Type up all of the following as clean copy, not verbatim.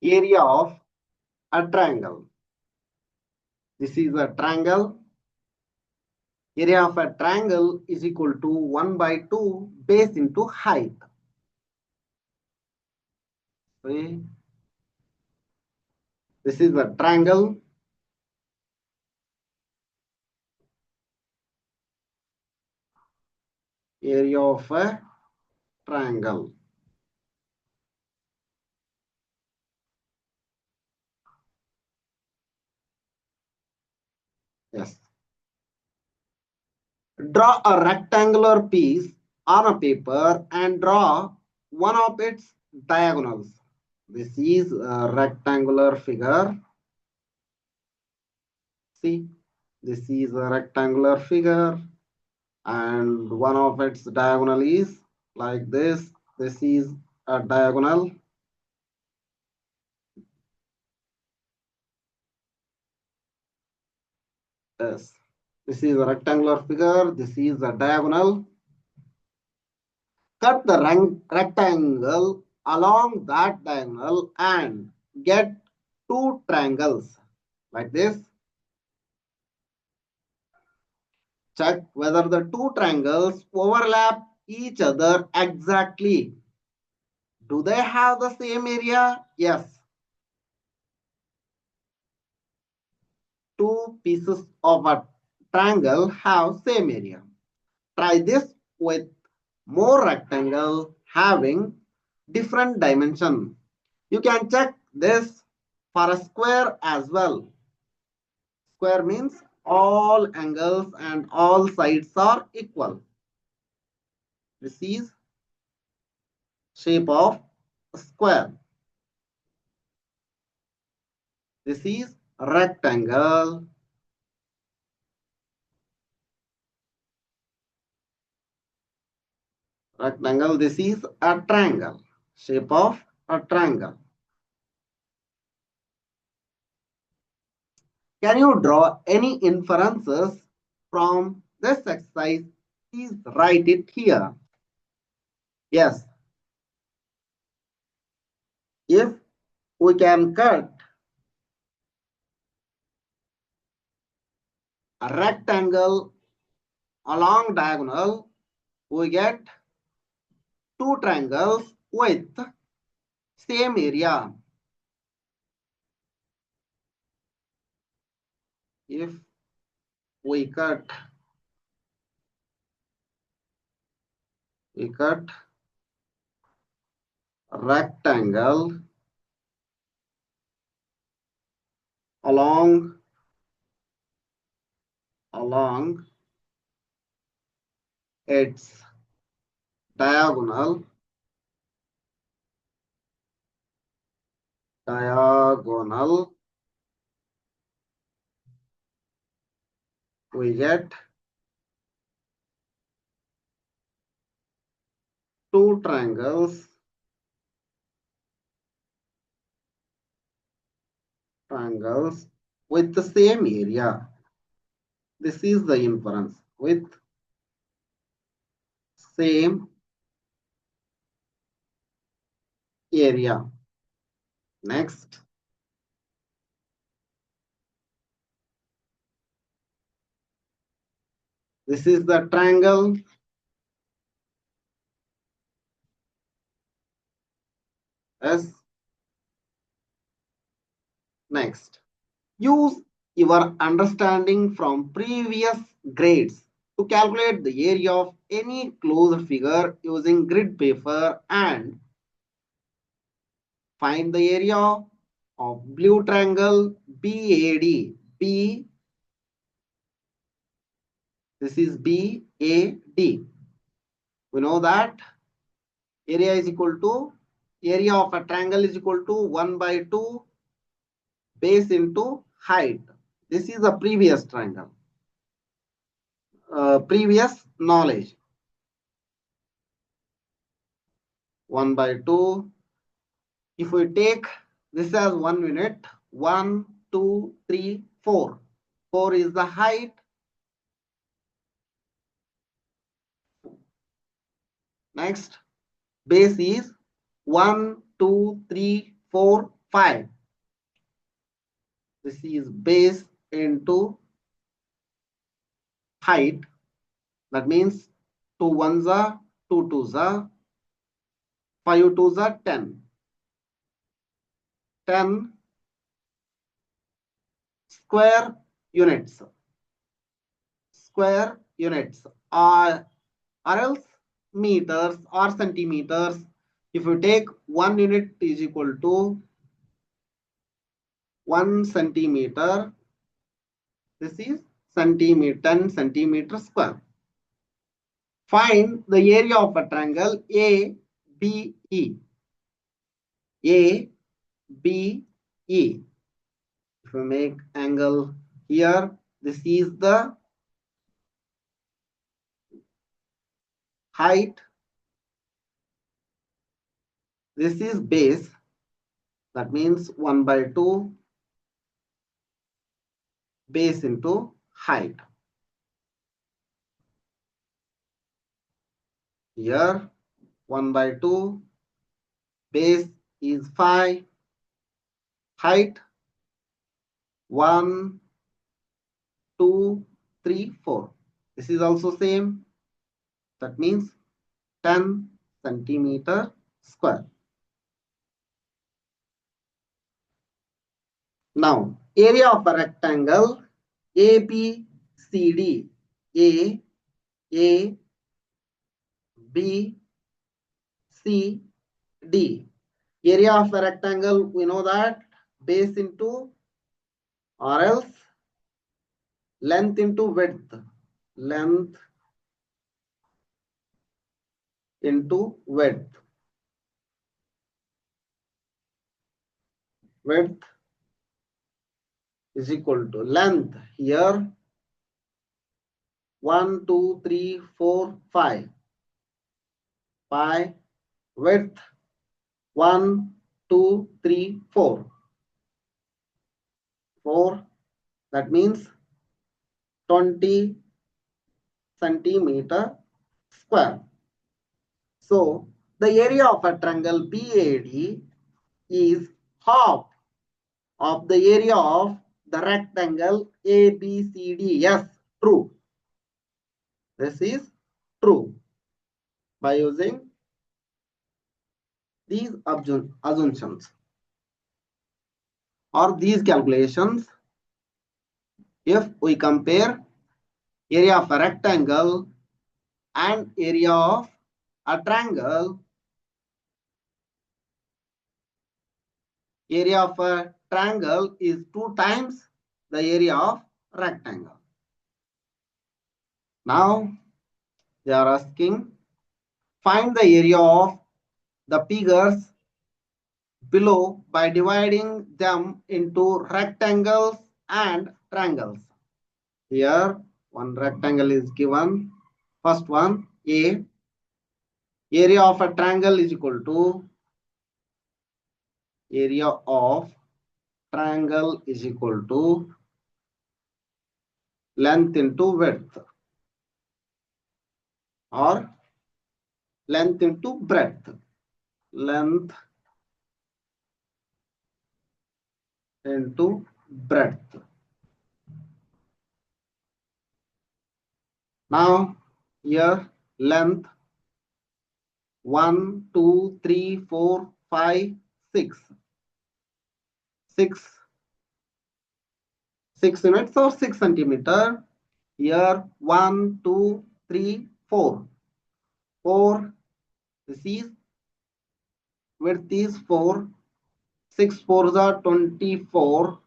area of a triangle. This is a triangle. Area of a triangle is equal to 1 by 2 base into height. See, this is a triangle. Area of a triangle. Yes. Draw a rectangular piece on a paper and draw one of its diagonals. This is a rectangular figure. See, this is a rectangular figure and one of its diagonal is like this. This is a diagonal. Yes. This is a rectangular figure. This is a diagonal. Cut the rectangle along that diagonal and get two triangles like this. Check whether the two triangles overlap each other exactly. Do they have the same area? Yes. Two pieces of a triangle have same area. Try this with more rectangle having different dimension. You can check this for a square as well. Square means all angles and all sides are equal. This is shape of a square. This is rectangle. Rectangle. This is a triangle. Shape of a triangle. Can you draw any inferences from this exercise? Please write it here. Yes. If we can cut a rectangle along diagonal, we get two triangles with same area. If we cut rectangle along its diagonal we get two triangles with the same area. This is the inference with same area. Next, this is the triangle. Yes. Next, use your understanding from previous grades to calculate the area of any closed figure using grid paper and find the area of blue triangle BAD. This is BAD. We know that area is equal to area of a triangle is equal to 1 by 2 base into height. This is the previous triangle. Previous knowledge. 1 by 2. If we take this as 1 unit, 1, 2, 3, 4. 4 is the height. Next, base is 1, 2, 3, 4, 5. This is base into height. That means 2 ones are 2 twos are 5 twos are 10. 10 square units. Square units or else meters or centimeters. If you take 1 unit is equal to 1 centimeter, this is centimeter, 10 centimeter square. Find the area of a triangle ABE. ABE. If you make angle here, this is the height. This is base. That means 1 by 2 base into height. Here 1 by 2 base is 5, height 1, 2, 3, 4. This is also same. That means 10 centimeter square. Now area of a rectangle ABCD. A, B, C, D. Area of a rectangle, we know that base into or else length into width. Length into width. Width is equal to length here 1, 2, 3, 4, 5. 5. Width 1, 2, 3, 4. 4. That means 20 centimeter square. So the area of a triangle BAD is half of the area of the rectangle ABCD. Yes, true. This is true. By using these assumptions or these calculations, if we compare area of a rectangle and area of a triangle, area of a triangle is 2 times the area of rectangle. Now they are asking, find the area of the figures below by dividing them into rectangles and triangles. Here one rectangle is given. First one, A. Area of a triangle is equal to area of triangle is equal to length into width or length into breadth. Length into breadth. Now here length 1, 2, 3, 4, 5, 6. 6 units or 6 centimeter. Here 1, 2, 3, 4. 4. This is width is 4. 6 fours are 24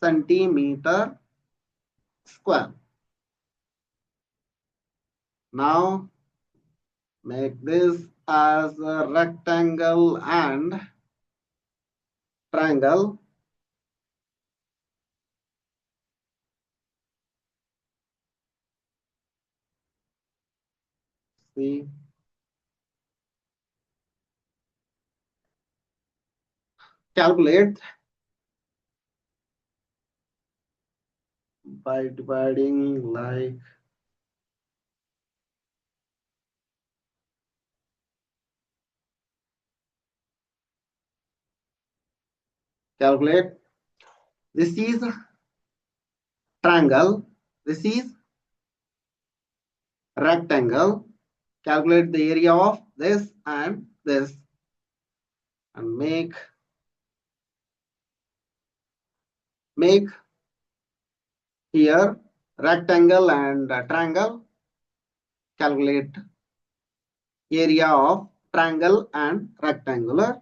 centimeter square. Now make this as a rectangle and triangle. See, calculate by dividing like Calculate. This is triangle. This is rectangle. Calculate the area of this and this and make here rectangle and triangle. Calculate area of triangle and rectangular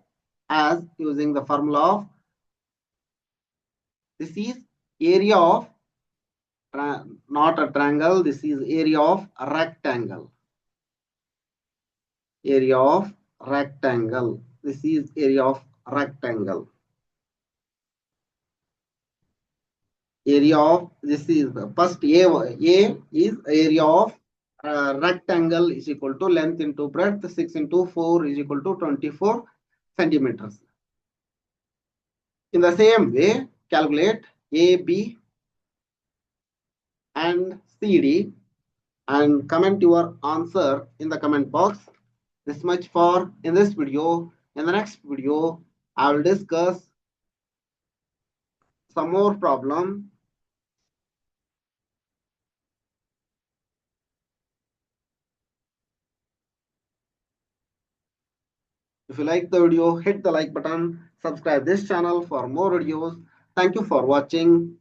as using the formula of this is area of not a triangle, this is area of rectangle. Area of rectangle. This is area of rectangle. Area of this is the first A is area of rectangle is equal to length into breadth 6 into 4 is equal to 24 centimeters. In the same way, calculate AB and CD and comment your answer in the comment box. This much for in this video. In the next video, I will discuss some more problem. If you like the video, hit the like button, subscribe this channel for more videos. Thank you for watching.